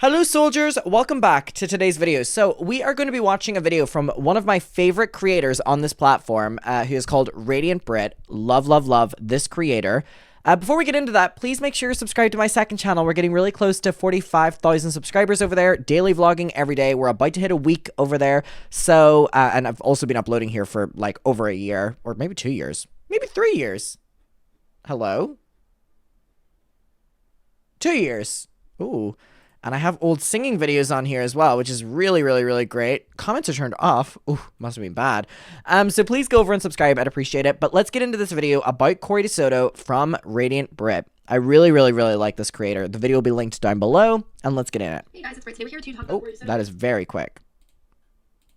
Hello soldiers, welcome back to today's video. So we are going to be watching a video from one of my favorite creators on this platform, who is called Radiant Britt. Love this creator. Before we get into that, please make sure you're subscribed to my second channel. We're getting really close to 45,000 subscribers over there. Daily vlogging every day. We're about to hit a week over there. So, and I've also been uploading here for like over a year, or maybe 2 years, maybe 3 years. Hello? 2 years. Ooh. And I have old singing videos on here as well, which is really great. Comments are turned off. Ooh, must have been bad. So please go over and subscribe. I'd appreciate it. But let's get into this video about Kory desoto from Radiant Britt. I really like this creator. The video will be linked down below, and let's get in it. Hey guys, it's Britt. Today we're here to talk about Kory desoto. That is very quick.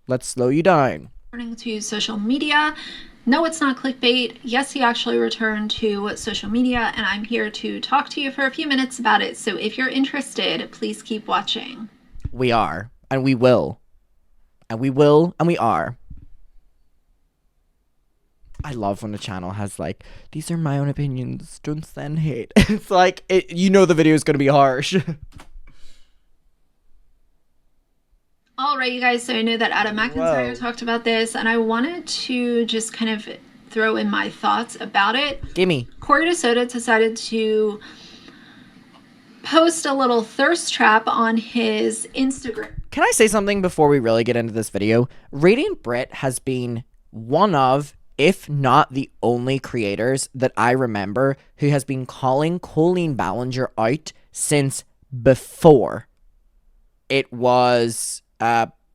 Let's slow you down. Returning to social media. No, it's not clickbait. Yes, he actually returned to social media, and I'm here to talk to you for a few minutes about it. So if you're interested, please keep watching. We are, and we will. And we will, and we are. I love when a channel has like, these are my own opinions, don't send hate. It's like, you know the video is going to be harsh. Alright, you guys, so I know that Adam McIntyre talked about this, and I wanted to just kind of throw in my thoughts about it. Gimme. Kory desoto decided to post a little thirst trap on his Instagram. Can I say something before we really get into this video? Radiant Britt has been one of, if not the only creators that I remember who has been calling Colleen Ballinger out since before it was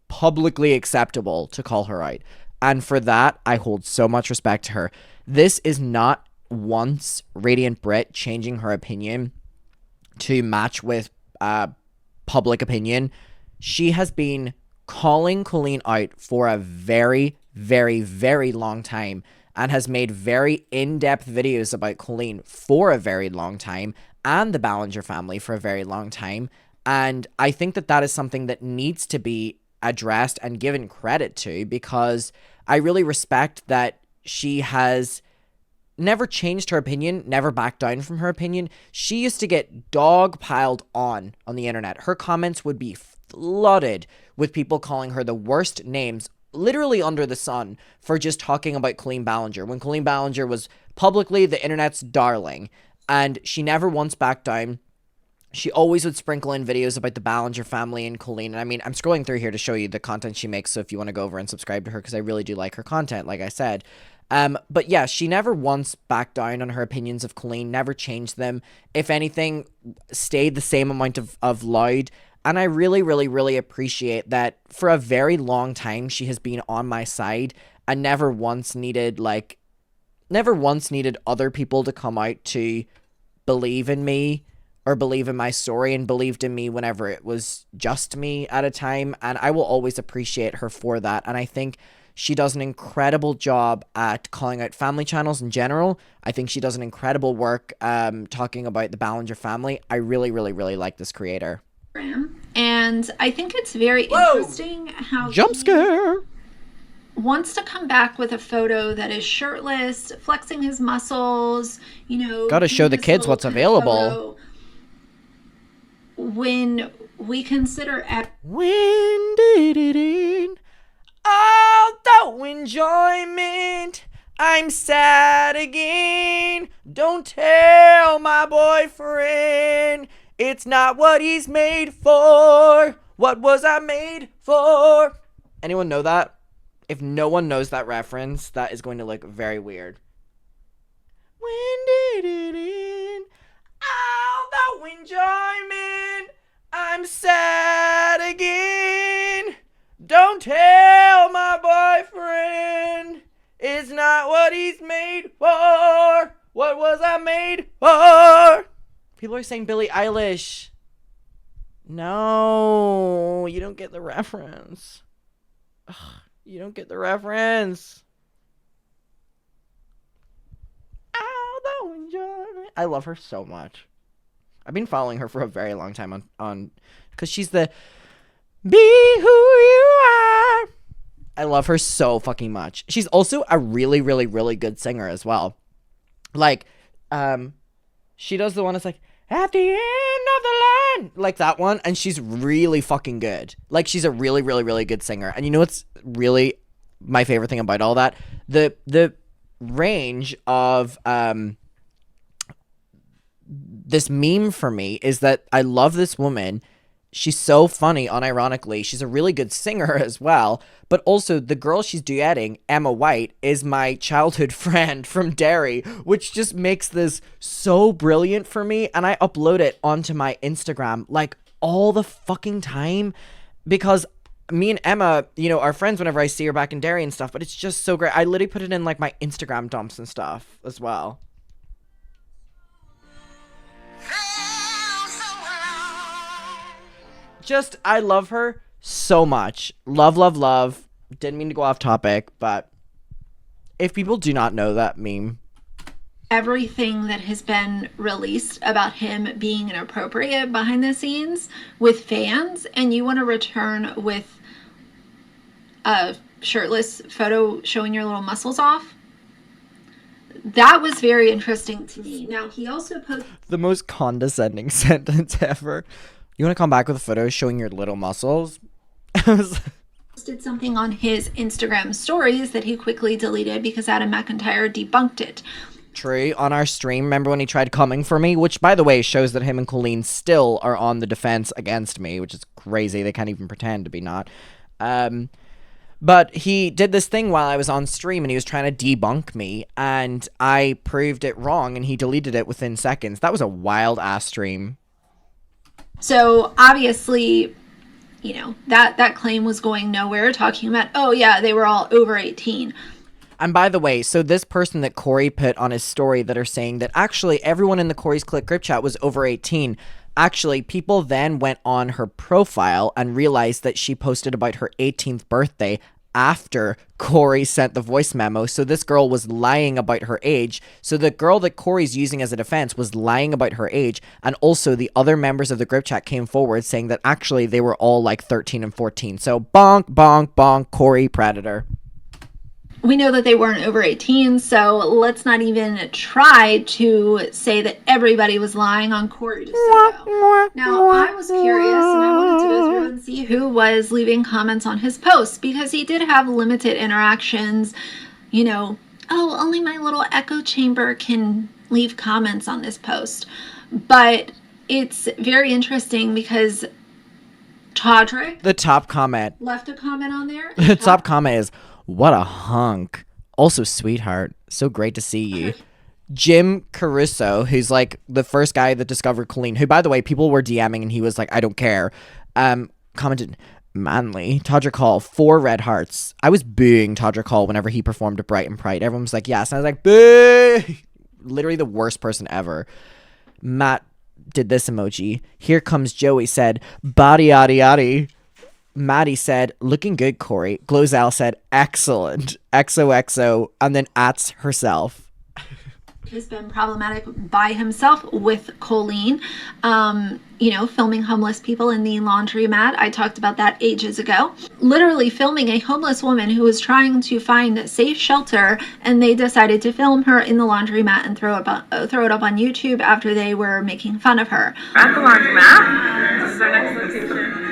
publicly acceptable to call her out. And for that, I hold so much respect to her. This is not once Radiant Britt changing her opinion to match with public opinion. She has been calling Colleen out for a very long time and has made very in-depth videos about Colleen for a very long time and the Ballinger family for a very long time. And I think that that is something that needs to be addressed and given credit to, because I really respect that she has never changed her opinion, never backed down from her opinion. She used to get dog piled on the internet. Her comments would be flooded with people calling her the worst names literally under the sun for just talking about Colleen Ballinger, when Colleen Ballinger was publicly the internet's darling, and she never once backed down. She always would sprinkle in videos about the Ballinger family and Colleen. And I mean, I'm scrolling through here to show you the content she makes, so if you want to go over and subscribe to her, because I really do like her content, like I said. But yeah, she never once backed down on her opinions of Colleen, never changed them. If anything, stayed the same amount of loud. And I really appreciate that for a very long time she has been on my side and never once needed other people to come out to believe in me or believe in my story, and believed in me whenever it was just me at a time. And I will always appreciate her for that. And I think she does an incredible job at calling out family channels in general. I think she does an incredible work talking about the Ballinger family. I really like this creator. And I think it's very interesting how jump scare wants to come back with a photo that is shirtless, flexing his muscles, you know. Gotta show the kids what's available. When we consider when did it end? Although enjoyment, I'm sad again. Don't tell my boyfriend it's not what he's made for. What was I made for? Anyone know that? If no one knows that reference, that is going to look very weird. When did it end? Although enjoyment, I'm sad again. Don't tell my boyfriend it's not what he's made for. What was I made for? People are saying Billie Eilish. No, you don't get the reference. Ugh, you don't get the reference. Although enjoyment. I love her so much. I've been following her for a very long time on because she's the be who you are. I love her so fucking much. She's also a really good singer as well. Like, she does the one that's like, at the end of the line, like that one, and she's really fucking good. Like, she's a really, really, really good singer. And you know what's really my favorite thing about all that? The range of this meme for me is that I love this woman. She's so funny, unironically. She's a really good singer as well. But also, the girl she's duetting, Emma White, is my childhood friend from Derry, which just makes this so brilliant for me. And I upload it onto my Instagram, like, all the fucking time. Because me and Emma, you know, are friends whenever I see her back in Derry and stuff. But it's just so great. I literally put it in, like, my Instagram dumps and stuff as well. Just, I love her so much. Love, love, love. Didn't mean to go off topic, but if people do not know that meme. Everything that has been released about him being inappropriate behind the scenes with fans, and you want to return with a shirtless photo showing your little muscles off. That was very interesting to me. Now, he also posted the most condescending sentence ever. You want to come back with a photo showing your little muscles? posted something on his Instagram stories that he quickly deleted because Adam McIntyre debunked it. True. On our stream, remember when he tried coming for me? Which, by the way, shows that him and Colleen still are on the defense against me, which is crazy. They can't even pretend to be not. But he did this thing while I was on stream, and he was trying to debunk me, and I proved it wrong, and he deleted it within seconds. That was a wild-ass stream. So, obviously, you know, that claim was going nowhere, talking about, oh, yeah, they were all over 18. And by the way, so this person that Kory put on his story that are saying that actually everyone in the Kory's Click group chat was over 18. Actually, people then went on her profile and realized that she posted about her 18th birthday after Kory sent the voice memo. So this girl was lying about her age. So the girl that Kory's using as a defense was lying about her age. And also the other members of the group chat came forward saying that actually they were all like 13 and 14. So bonk, bonk, bonk, Kory Predator. We know that they weren't over 18, so let's not even try to say that everybody was lying on Kory DeSoto. Now, I was curious, and I wanted to go through and see who was leaving comments on his posts, because he did have limited interactions. You know, oh, only my little echo chamber can leave comments on this post. But it's very interesting because Todrick, the top comment, left a comment on there. The top comment is, "What a hunk. Also, sweetheart. So great to see you." Jim Caruso, who's like the first guy that discovered Colleen, who, by the way, people were DMing and he was like, I don't care. Commented, manly. Todrick Hall, 4 red hearts. I was booing Todrick Hall whenever he performed at Bright and Pride. Everyone was like, yes. And I was like, boo. Literally the worst person ever. Matt did this emoji. Here comes Joey said, body yaddy yaddy. Maddie said, looking good, Kory. Glozell said, excellent. XOXO. And then ats herself. Has been problematic by himself with Colleen. You know, filming homeless people in the laundromat. I talked about that ages ago. Literally filming a homeless woman who was trying to find safe shelter, and they decided to film her in the laundromat and throw it up on YouTube after they were making fun of her. At the laundromat. This is our next location.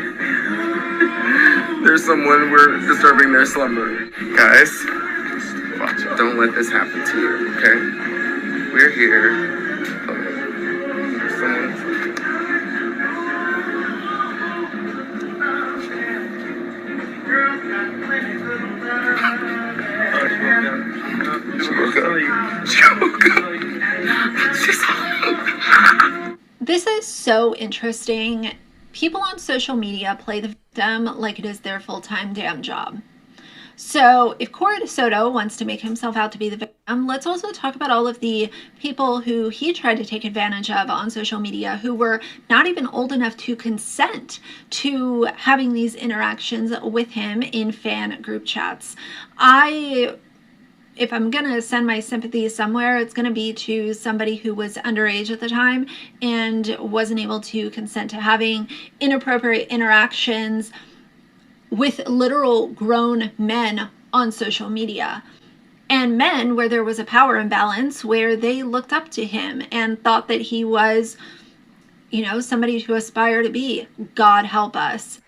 There's someone, we're disturbing their slumber. Guys, don't let this happen to you, okay? We're here. There's someone. This is so interesting. People on social media play the victim like it is their full-time damn job. So if Kory DeSoto wants to make himself out to be the victim, let's also talk about all of the people who he tried to take advantage of on social media who were not even old enough to consent to having these interactions with him in fan group chats. If I'm going to send my sympathies somewhere, it's going to be to somebody who was underage at the time and wasn't able to consent to having inappropriate interactions with literal grown men on social media. And men where there was a power imbalance, where they looked up to him and thought that he was somebody to aspire to be. God help us.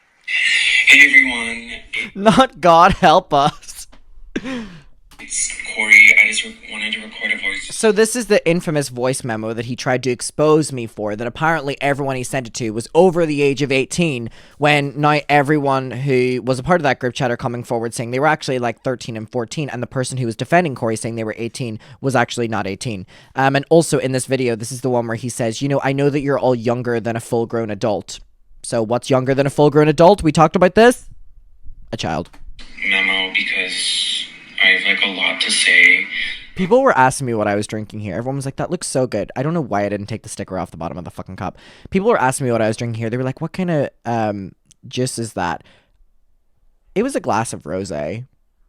Hey everyone, Not God help us. it's Kory. I just wanted to record a voice. So this is the infamous voice memo that he tried to expose me for, that apparently everyone he sent it to was over the age of 18, when now everyone who was a part of that group chat are coming forward saying they were actually like 13 and 14, and the person who was defending Kory saying they were 18 was actually not 18. And also in this video, this is the one where he says, I know that you're all younger than a full-grown adult. So what's younger than a full-grown adult? We talked about this? A child. Memo because I have like a lot to say. People were asking me what I was drinking here. Everyone was like, that looks so good. I don't know why I didn't take the sticker off the bottom of the fucking cup. People were asking me what I was drinking here. They were like, what kind of juice is that? It was a glass of rosé.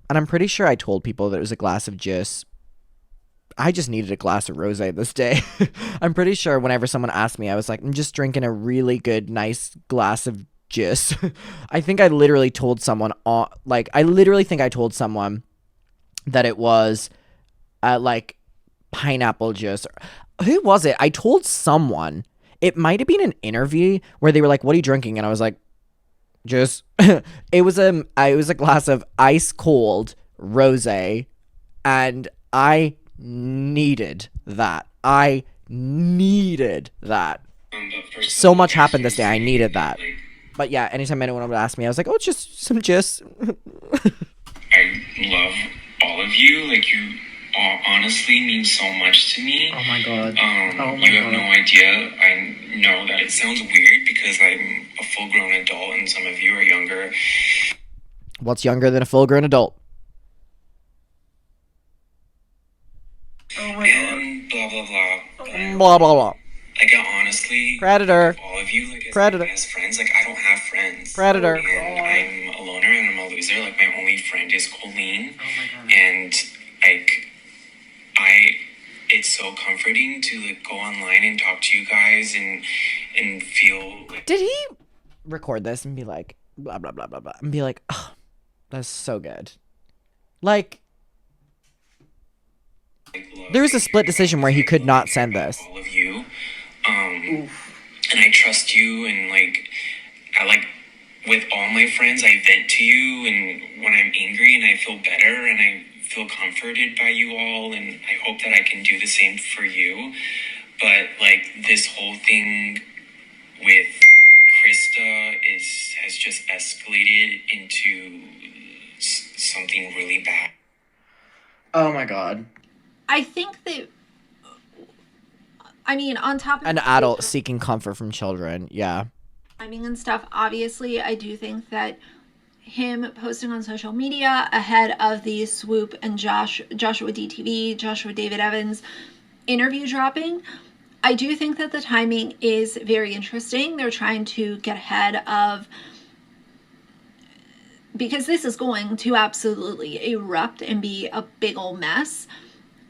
And I'm pretty sure I told people that it was a glass of juice. I just needed a glass of rosé this day. I'm pretty sure whenever someone asked me, I was like, I'm just drinking a really good, nice glass of juice. I think I literally told someone, that it was like pineapple juice. Who was it? I told someone. It might have been an interview where they were like, what are you drinking? And I was like, juice. It was a glass of ice cold rosé, and I needed that. So much happened this day. I needed that. But yeah, anytime anyone would ask me, I was like, oh, it's just some juice. I love all of you. Like, you all honestly mean so much to me. Oh my god. You have no idea. I know that it sounds weird because I'm a full-grown adult and some of you are younger. What's younger than a full-grown adult? Oh my god. Blah, blah, blah. Blah, blah, blah. Like, honestly, Predator. all of you, like, as Predator. my best friends, like, I don't have friends. Predator. And I'm a loner and I'm a loser. Like, my only friend is Colleen. Oh my god. And, like, it's so comforting to, like, go online and talk to you guys and feel like... Did he record this and be like, blah, blah, blah, blah, blah, and be like, oh, that's so good? Like, there was a split decision where he could not send this. All of you. And I trust you, and I with all my friends, I vent to you, and when I'm angry, and I feel better, and I feel comforted by you all, and I hope that I can do the same for you. But this whole thing with Krista has just escalated into something really bad. Oh my god. I think that, on top of An adult seeking comfort from children, yeah. Timing and stuff, obviously, I do think that him posting on social media ahead of the Swoop and Joshua DTV, Joshua David Evans interview dropping, I do think that the timing is very interesting. They're trying to get ahead of, because this is going to absolutely erupt and be a big old mess.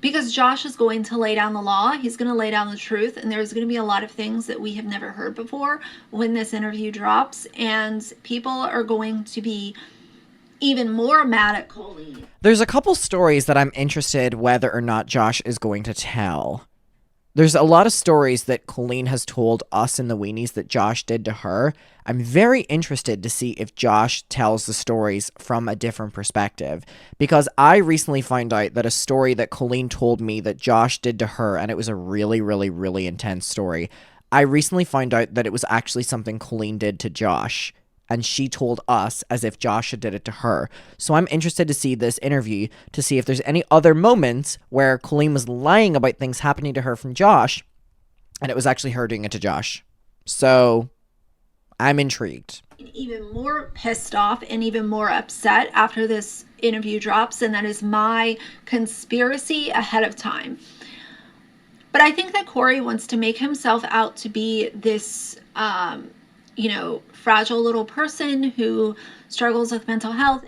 Because Josh is going to lay down the law, he's going to lay down the truth, and there's going to be a lot of things that we have never heard before when this interview drops, and people are going to be even more mad at Colleen. There's a couple stories that I'm interested whether or not Josh is going to tell. There's a lot of stories that Colleen has told us in the Weenies that Josh did to her. I'm very interested to see if Josh tells the stories from a different perspective, because I recently found out that a story that Colleen told me that Josh did to her, and it was a really, really, really intense story. I recently found out that it was actually something Colleen did to Josh, and she told us as if Josh had did it to her. So I'm interested to see this interview to see if there's any other moments where Colleen was lying about things happening to her from Josh, and it was actually her doing it to Josh. So I'm intrigued. Even more pissed off and even more upset after this interview drops, and that is my conspiracy ahead of time. But I think that Kory wants to make himself out to be this, fragile little person who struggles with mental health.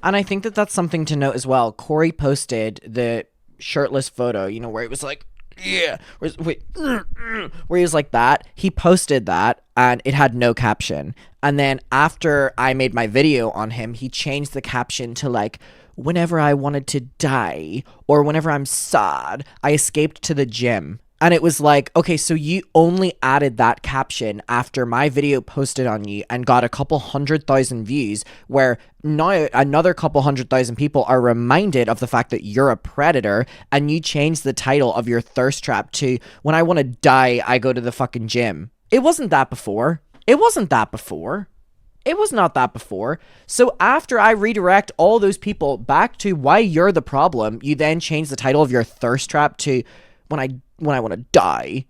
And I think that that's something to note as well. Kory posted the shirtless photo, where he was like, yeah, where he was like that. He posted that and it had no caption. And then after I made my video on him, he changed the caption to like, whenever I wanted to die or whenever I'm sad, I escaped to the gym. And it was like, okay, so you only added that caption after my video posted on you and got a couple 100,000 views, where now another couple 100,000 people are reminded of the fact that you're a predator, and you changed the title of your thirst trap to "When I want to die, I go to the fucking gym." It wasn't that before. It wasn't that before. It was not that before. So after I redirect all those people back to why you're the problem, you then change the title of your thirst trap to when I want to die.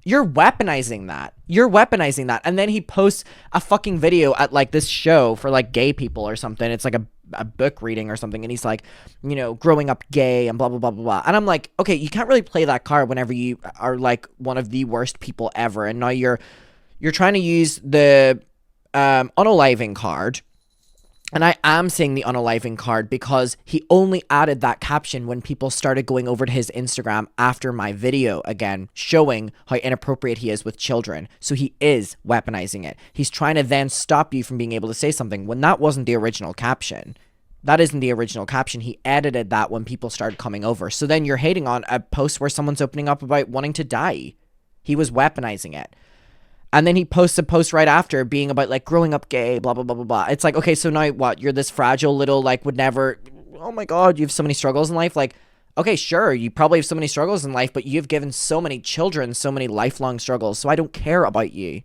You're weaponizing that. You're weaponizing that. And then he posts a fucking video at like this show for like gay people or something. It's like a book reading or something. And he's like, you know, growing up gay and blah, blah, blah, blah, blah. And I'm like, okay, you can't really play that card whenever you are like one of the worst people ever. And now you're trying to use the unaliving card. And I am saying the unaliving card because he only added that caption when people started going over to his Instagram after my video again, showing how inappropriate he is with children. So he is weaponizing it. He's trying to then stop you from being able to say something when that wasn't the original caption. That isn't the original caption. He edited that when people started coming over. So then you're hating on a post where someone's opening up about wanting to die. He was weaponizing it. And then he posts a post right after being about like growing up gay, blah, blah, blah, blah, blah. It's like, okay, so now what? You're this fragile little, like, would never, oh my God, you have so many struggles in life. Like, okay, sure, you probably have so many struggles in life, but you've given so many children so many lifelong struggles. So I don't care about you.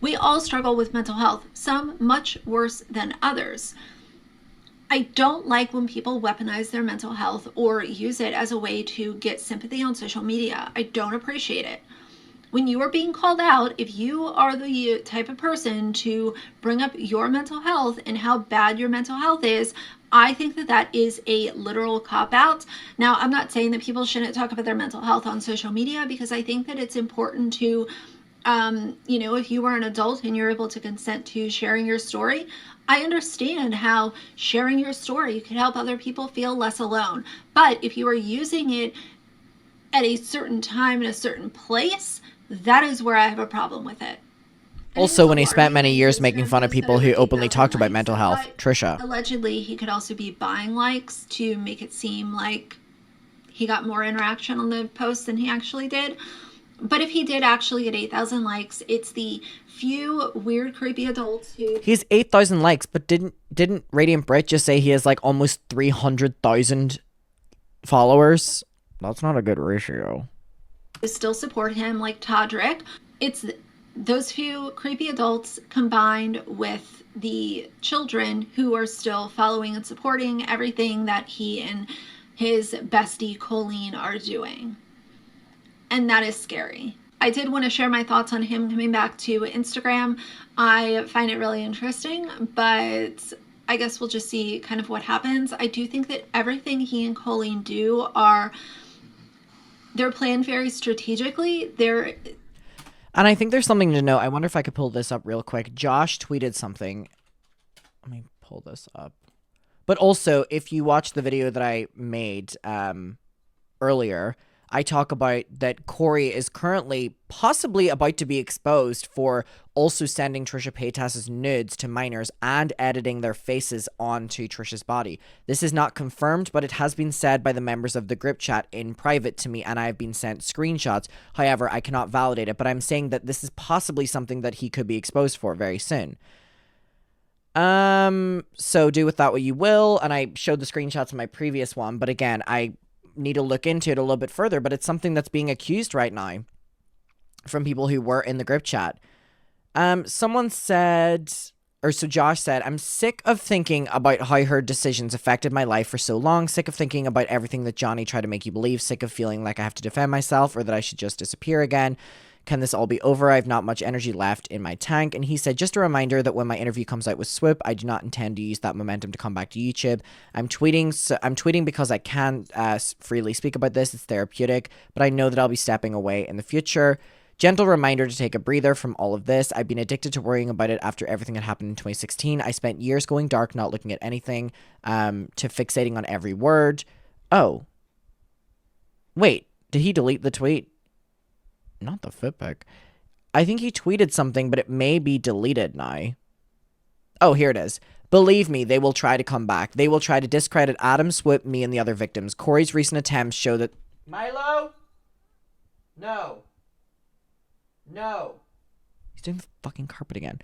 We all struggle with mental health, some much worse than others. I don't like when people weaponize their mental health or use it as a way to get sympathy on social media. I don't appreciate it. When you are being called out, if you are the type of person to bring up your mental health and how bad your mental health is, I think that that is a literal cop-out. Now, I'm not saying that people shouldn't talk about their mental health on social media, because I think that it's important to, you know, if you are an adult and you're able to consent to sharing your story, I understand how sharing your story could help other people feel less alone. But if you are using it at a certain time in a certain place, that is where I have a problem with it. Also, when he spent many years making fun of people who openly talked about mental health, Trisha. Allegedly, he could also be buying likes to make it seem like he got more interaction on the post than he actually did. But if he did actually get 8,000 likes, it's the few weird, creepy adults who... He has 8,000 likes, but didn't Radiant Britt just say he has like almost 300,000 followers? That's not a good ratio. Still support him, like Todrick. It's those few creepy adults combined with the children who are still following and supporting everything that he and his bestie Colleen are doing. And that is scary. I did want to share my thoughts on him coming back to Instagram. I find it really interesting, but I guess we'll just see kind of what happens. I do think that everything he and Colleen do they're planned very strategically. And I think there's something to know. I wonder if I could pull this up real quick. Josh tweeted something. Let me pull this up. But also, if you watch the video that I made earlier, I talk about that Kory is currently possibly about to be exposed for also sending Trisha Paytas's nudes to minors and editing their faces onto Trisha's body. This is not confirmed, but it has been said by the members of the group chat in private to me, and I have been sent screenshots. However, I cannot validate it, but I'm saying that this is possibly something that he could be exposed for very soon. So do with that what you will, and I showed the screenshots in my previous one, but again, I need to look into it a little bit further, but it's something that's being accused right now from people who were in the group chat. Someone said, so Josh said, I'm sick of thinking about how her decisions affected my life for so long, sick of thinking about everything that Johnny tried to make you believe, sick of feeling like I have to defend myself or that I should just disappear again. Can this all be over? I have not much energy left in my tank. And he said, just a reminder that when my interview comes out with Swoop, I do not intend to use that momentum to come back to YouTube. I'm tweeting because I can freely speak about this. It's therapeutic, but I know that I'll be stepping away in the future. Gentle reminder to take a breather from all of this. I've been addicted to worrying about it after everything that happened in 2016. I spent years going dark, not looking at anything, to fixating on every word. Oh. Wait, did he delete the tweet? Not the foot pic. I think he tweeted something, but it may be deleted now. Oh, here it is. Believe me, they will try to come back. They will try to discredit Adam, Swoop, me, and the other victims. Kory's recent attempts show that... Milo? No. No. He's doing the fucking carpet again.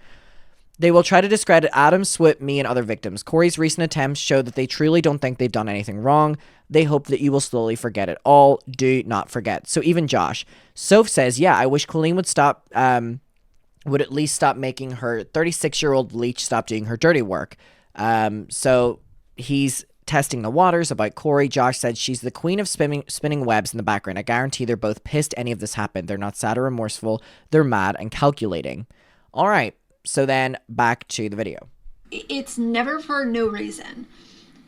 They will try to discredit Adam, Swip, me, and other victims. Kory's recent attempts show that they truly don't think they've done anything wrong. They hope that you will slowly forget it all. Do not forget. So even Josh. Soph says, yeah, I wish Colleen would stop, would at least stop making her 36-year-old leech stop doing her dirty work. So he's testing the waters about Kory. Josh said she's the queen of spinning webs in the background. I guarantee they're both pissed any of this happened. They're not sad or remorseful. They're mad and calculating. All right. So then back to the video. It's never for no reason.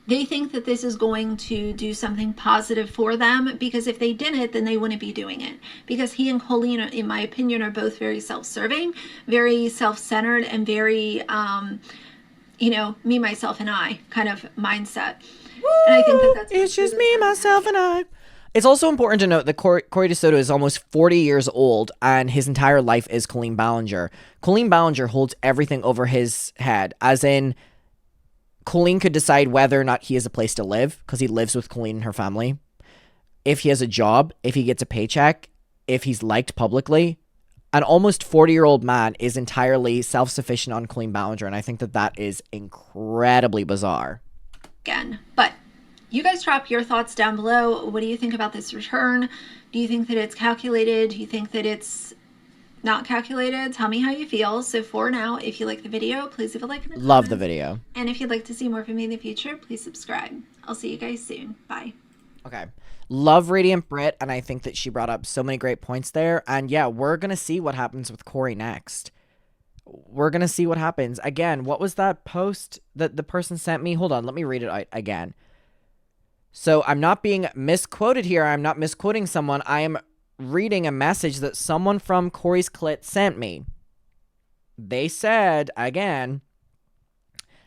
They think that this is going to do something positive for them, because if they didn't, then they wouldn't be doing it. Because he and Colleen, in my opinion, are both very self-serving, very self-centered, and very, me, myself, and I kind of mindset. Woo! And I think that that's... It's just me, myself, and I. It's also important to note that Kory DeSoto is almost 40 years old, and his entire life is Colleen Ballinger. Colleen Ballinger holds everything over his head, as in, Colleen could decide whether or not he has a place to live, because he lives with Colleen and her family, if he has a job, if he gets a paycheck, if he's liked publicly. An almost 40-year-old man is entirely self-sufficient on Colleen Ballinger, and I think that that is incredibly bizarre. Again, but... you guys drop your thoughts down below. What do you think about this return? Do you think that it's calculated? Do you think that it's not calculated? Tell me how you feel. So for now, if you like the video, please leave a like and a comment. Love the video. And if you'd like to see more from me in the future, please subscribe. I'll see you guys soon. Bye. Okay. Love Radiant Britt, and I think that she brought up so many great points there. And yeah, we're going to see what happens with Kory next. We're going to see what happens. Again, what was that post that the person sent me? Hold on, let me read it out again. So I'm not being misquoted here. I'm not misquoting someone. I am reading a message that someone from Kory's clit sent me. They said, again,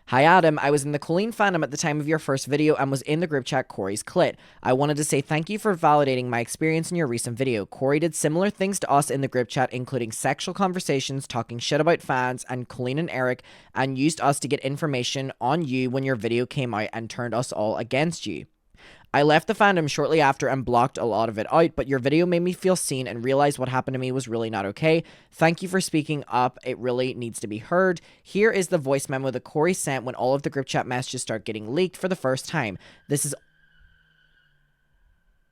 hi Adam, I was in the Colleen fandom at the time of your first video and was in the group chat Kory's clit. I wanted to say thank you for validating my experience in your recent video. Kory did similar things to us in the group chat, including sexual conversations, talking shit about fans, and Colleen and Eric, and used us to get information on you when your video came out and turned us all against you. I left the fandom shortly after and blocked a lot of it out, but your video made me feel seen and realize what happened to me was really not okay. Thank you for speaking up. It really needs to be heard. Here is the voice memo that Kory sent when all of the group chat messages start getting leaked for the first time. This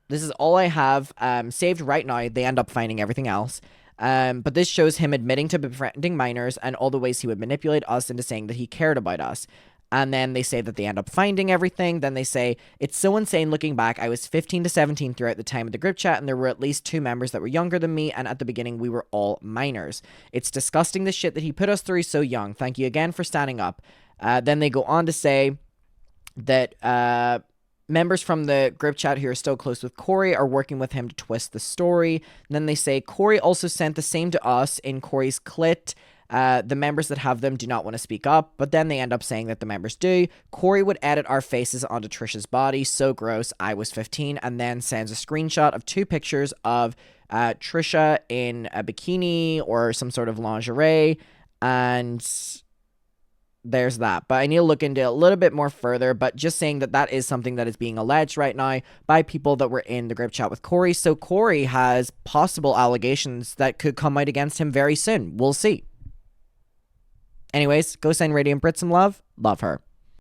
is all I have saved right now. They end up finding everything else. But this shows him admitting to befriending minors and all the ways he would manipulate us into saying that he cared about us. And then they say that they end up finding everything. Then they say, it's so insane looking back. I was 15 to 17 throughout the time of the group chat, and there were at least 2 members that were younger than me, and at the beginning, we were all minors. It's disgusting the shit that he put us through so young. Thank you again for standing up. Then they go on to say that members from the group chat who are still close with Kory are working with him to twist the story. And then they say, Kory also sent the same to us in Kory's clit. The members that have them do not want to speak up, but then they end up saying that the members do. Kory would edit our faces onto Trisha's body. So gross. I was 15, and then sends a screenshot of 2 pictures of Trisha in a bikini or some sort of lingerie, and there's that. But I need to look into it a little bit more further, but just saying that that is something that is being alleged right now by people that were in the group chat with Kory. So Kory has possible allegations that could come out against him very soon. We'll see. Anyways, go send Radiant Britt some love. Love her.